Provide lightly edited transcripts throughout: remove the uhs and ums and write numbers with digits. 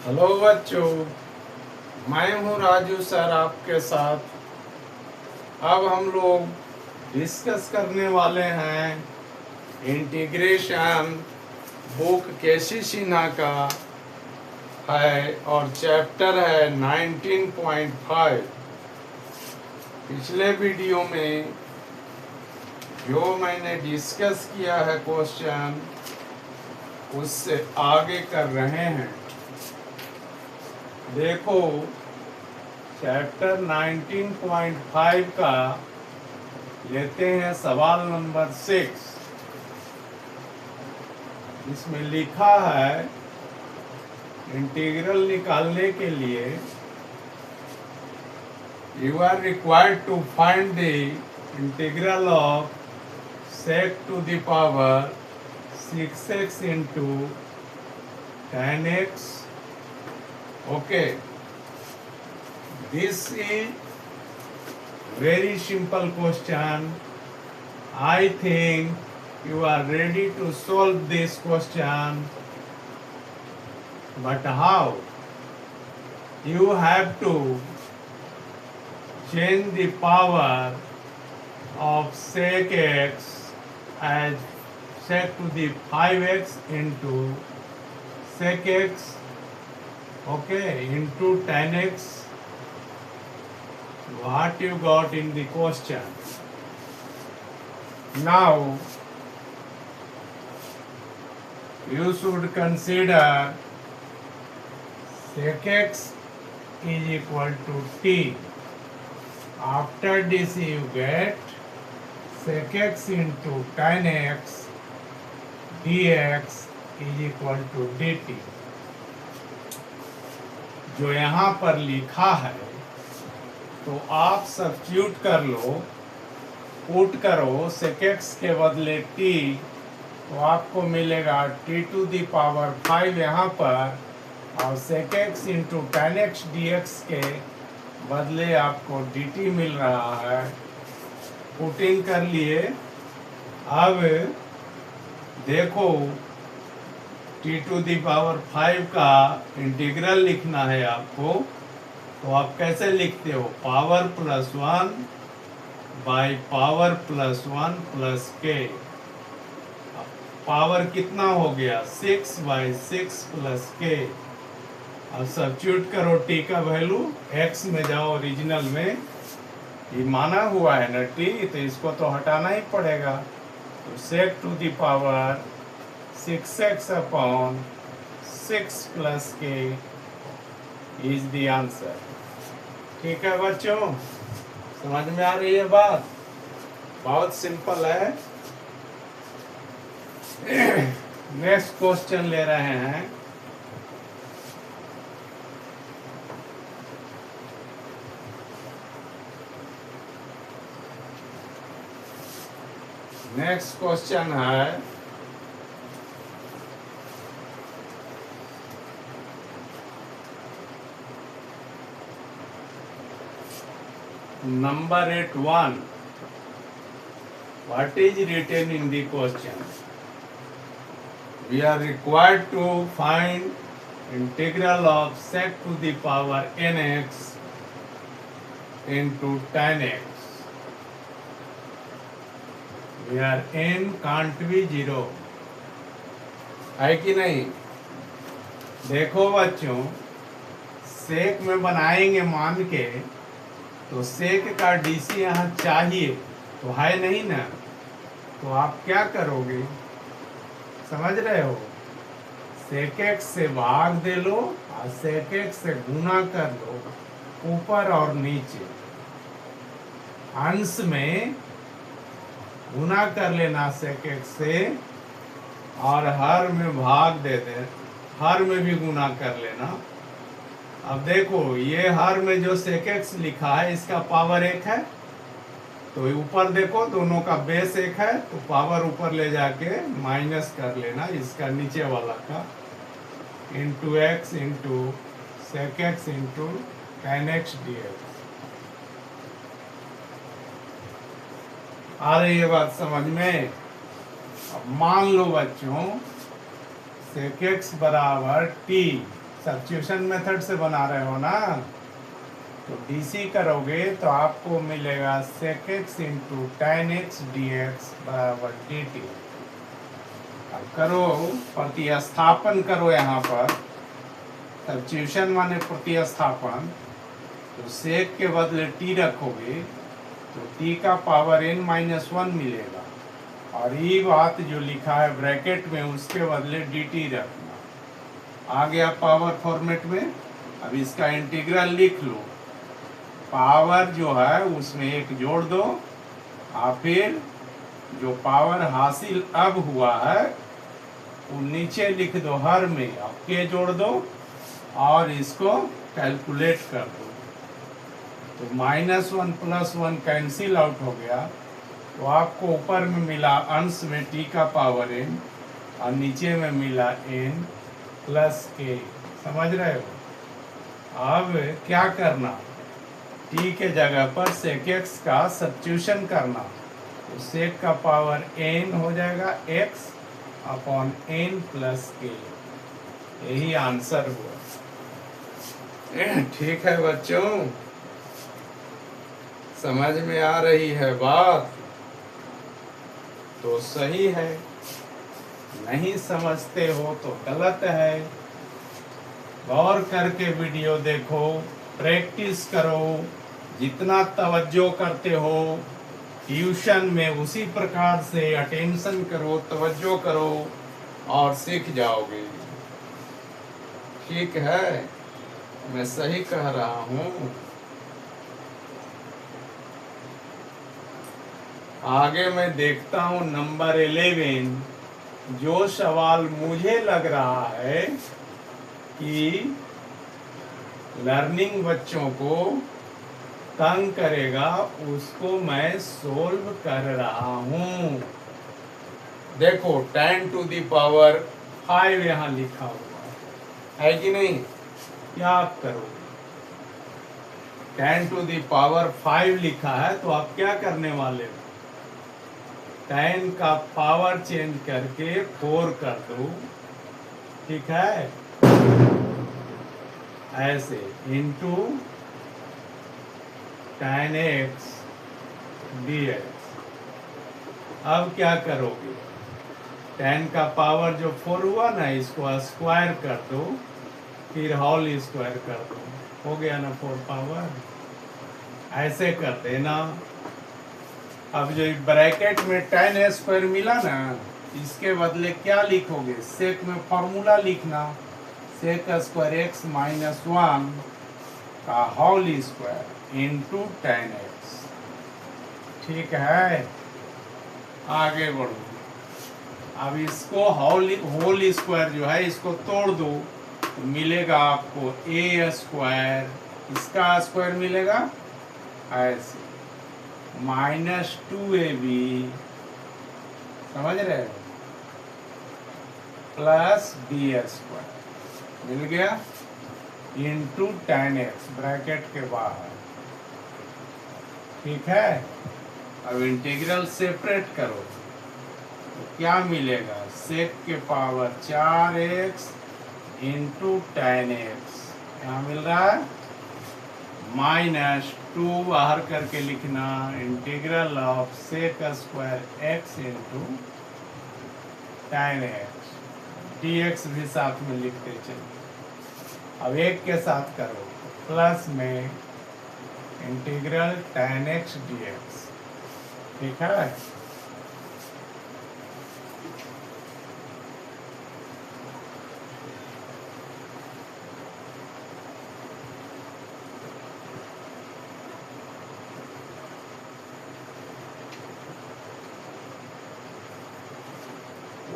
Hello बच्चों, मैं हूं राजू सर आपके साथ। अब हम लोग डिस्कस करने वाले हैं इंटीग्रेशन। बुक केसी सिन्हा का है और चैप्टर है 19.5। पिछले वीडियो में जो मैंने डिस्कस किया है क्वेश्चन, उससे आगे कर रहे हैं। देखो, चैप्टर 19.5 का लेते हैं सवाल नंबर 6। इसमें लिखा है इंटीग्रल निकालने के लिए you are required to find the integral of sec to the power 6x into tan x. Okay, this is very simple question. I think you are ready to solve this question, but how? You have to change the power of sec x as sec to the 5x into sec x, okay, into tan x. What you got in the question. Now you should consider sec x is equal to t. After this you get sec x into tan x dx is equal to dt. जो यहाँ पर लिखा है तो आप substitute कर लो, put करो sec x के बदले t, तो आपको मिलेगा t टू द पावर 5 यहाँ पर, और sec x into tan x dx के बदले आपको dt मिल रहा है। पुटिंग कर लिए। अब देखो, t टू द पावर 5 का इंटीग्रल लिखना है आपको, तो आप कैसे लिखते हो? Power plus 1 by power plus 1 plus के। पावर कितना हो गया? 6 बाई 6 प्लस के। अब सब्स्टिट्यूट करो t का वैल्यू, x में जाओ ओरिजिनल में, ये माना हुआ है ना t, तो इसको तो हटाना ही पड़ेगा। तो sec to the power 6x upon 6 plus K is the answer. ठीक है बच्चों, समझ में आ रही है बात? बहुत सिंपल है। नेक्स्ट क्वेश्चन ले रहे हैं। नेक्स्ट क्वेश्चन है number 8(1). What is written in the question? We are required to find integral of sec to the power nx into tan x, where n can't be 0। है कि नहीं? देखो बच्चों, सेक में बनाएंगे मान के, तो सेक का डीसी यहाँ चाहिए, तो है नहीं ना, तो आप क्या करोगे? समझ रहे हो? सेक एक्स से भाग दे लो और सेक एक्स से गुना कर लो, ऊपर और नीचे। अंश में गुना कर लेना सेक एक्स से, और हर में भाग दे दे, हर में भी गुना कर लेना। अब देखो, ये हर में जो sec x लिखा है, इसका पावर 1 है, तो ऊपर देखो दोनों का बेस 1 है, तो पावर ऊपर ले जाके माइनस कर लेना इसका नीचे वाला का, into x into sec x into tan x dx। आ रही है बात समझ में? अब मान लो बच्चों, sec x बराबर t, सब्स्टिट्यूशन मेथड से बना रहे हो ना, तो डीसी करोगे तो आपको मिलेगा sec x into tan x dx बराबर dt। अब करो, प्रतिस्थापन करो यहाँ पर, सब्स्टिट्यूशन माने प्रतिस्थापन, तो सेक के बदले t रखोगे तो t का पावर n-1 मिलेगा, और ये बात जो लिखा है ब्रैकेट में उसके बदले dt रखना। आ गया पावर फॉर्मेट में। अब इसका इंटीग्रल लिख लो, पावर जो है उसमें एक जोड़ दो, और फिर जो पावर हासिल अब हुआ है वो नीचे लिख दो हर में, अब के जोड़ दो और इसको कैलकुलेट कर दो, तो -1 + 1 कैंसिल आउट हो गया, तो आपको ऊपर में मिला अंश में t का पावर n और नीचे में मिला n + k। समझ रहे हो? अब क्या करना, t के जगह पर sec x का सब्स्टिट्यूशन करना, तो sec का पावर n हो जाएगा x अपॉन n + k। यही आंसर हुआ। ठीक है बच्चों, समझ में आ रही है बात तो सही है, नहीं समझते हो तो गलत है। गौर करके वीडियो देखो, प्रैक्टिस करो, जितना तवज्जो करते हो ट्यूशन में उसी प्रकार से अटेंशन करो, तवज्जो करो और सीख जाओगे। ठीक है, मैं सही कह रहा हूँ। आगे मैं देखता हूँ नंबर 11, जो सवाल मुझे लग रहा है कि लर्निंग बच्चों को तंग करेगा, उसको मैं सोल्व कर रहा हूँ। देखो tan⁵ यहाँ लिखा हुआ है कि नहीं? क्या आप करो, tan⁵ लिखा है तो आप क्या करने वाले हो, tan का पावर चेंज करके 4 कर दो, ठीक है, ऐसे इंटू tan x dx। अब क्या करोगे, tan का पावर जो 4 हुआ ना, इसको स्क्वायर कर दो, फिर होल स्क्वायर कर दो, हो गया ना 4 पावर। ऐसे कर देना। अब जो ब्रैकेट में tan² मिला ना, इसके बदले क्या लिखोगे, सेक में फॉर्मूला लिखना, sec² x - 1 का whole square into tan x। ठीक है, आगे बढ़ो। अब इसको होल स्क्वायर जो है इसको तोड़ दो, तो मिलेगा आपको a², इसका स्क्वायर मिलेगा ऐसे, -2ab, समझ रहे हो, प्लस b² मिल गया इंटू tan x ब्रैकेट के बाहर। ठीक है, अब इंटीग्रल सेपरेट करो तो क्या मिलेगा, सेक के power 4x into tan x, यहाँ मिल रहा है -2 बाहर करके लिखना, integral of sec² x into tan x, dx भी साथ में लिखते चलो। अब एक के साथ करो, प्लस में इंटीग्रल tan x dx। ठीक है,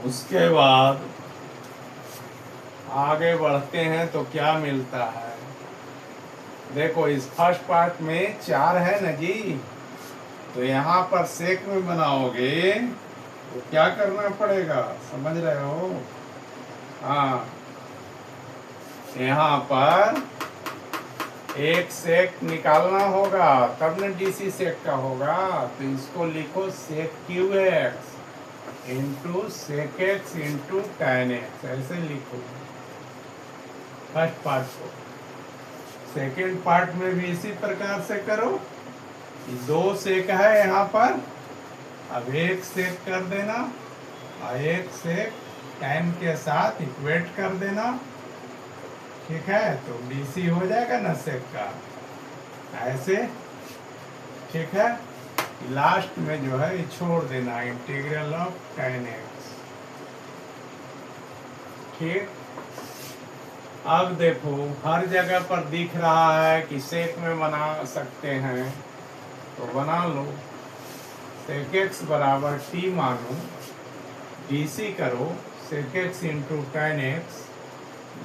उसके बाद आगे बढ़ते हैं तो क्या मिलता है, देखो इस फर्स्ट पार्ट में 4 है ना जी, तो यहाँ पर सेक में बनाओगे तो क्या करना पड़ेगा, समझ रहे हो? हाँ, यहाँ पर एक सेक निकालना होगा तब न डीसी सेक का होगा, तो इसको लिखो sec⁵x into sec x into tan x, ऐसे लिखो। फर्स्ट पार्ट को। सेकेंड पार्ट में भी इसी प्रकार से करो। 2 सेक है यहाँ पर, अब 1 सेक कर देना और 1 सेक टाइम के साथ इक्वेट कर देना। ठीक है, तो डीसी हो जाएगा ना सेक का, ऐसे। ठीक है, लास्ट में जो है छोड़ देना इंटीग्रल ऑफ tan x। ठीक, अब देखो हर जगह पर दिख रहा है कि सेक में बना सकते हैं, तो बना लो। सेक x बराबर t मानो, डीसी करो सेक x into tan x,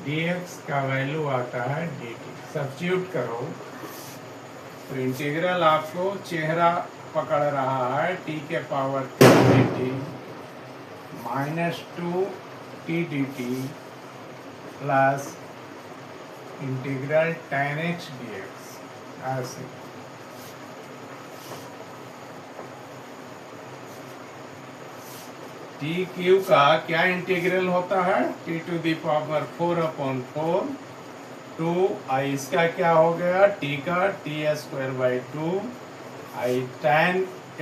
dx का वैल्यू आता है dt। सब्स्टिट्यूट करो तो इंटीग्रल आपको चेहरा पकड़ रहा है, t के power 3 dt -2 t dt plus integral tan x dx, ऐसे। टी क्यू का क्या इंटीग्रल होता है? t टू दी पावर 4/4 2 आई, इसका क्या हो गया t का t²/2 आई। tan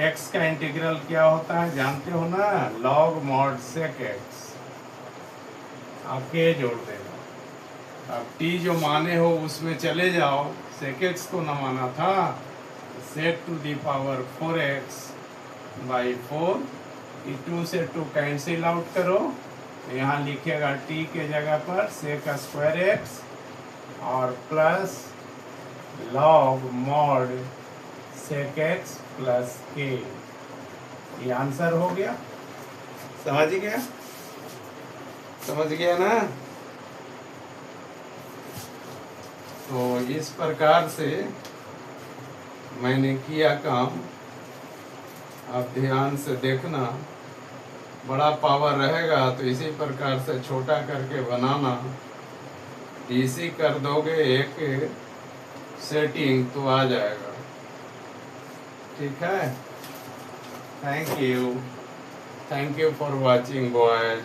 x का इंटीग्रल क्या होता है जानते हो ना, log mod sec x। आपके जोड़ देना। अब t जो माने हो उसमें चले जाओ, sec x को ना माना था, sec to the power 4x/4, 2 से 2 कैंसिल आउट करो, तो यहाँ लिखेगा t के जगह पर sec² और plus log mod sec x plus k। ये आंसर हो गया। समझ गया? समझ गया ना? तो इस प्रकार से मैंने किया काम, आप ध्यान से देखना। बड़ा पावर रहेगा तो इसी प्रकार से छोटा करके बनाना। डीसी कर दोगे एक सेटिंग तो आ जाएगा। ठीक है, thank you for watching boys.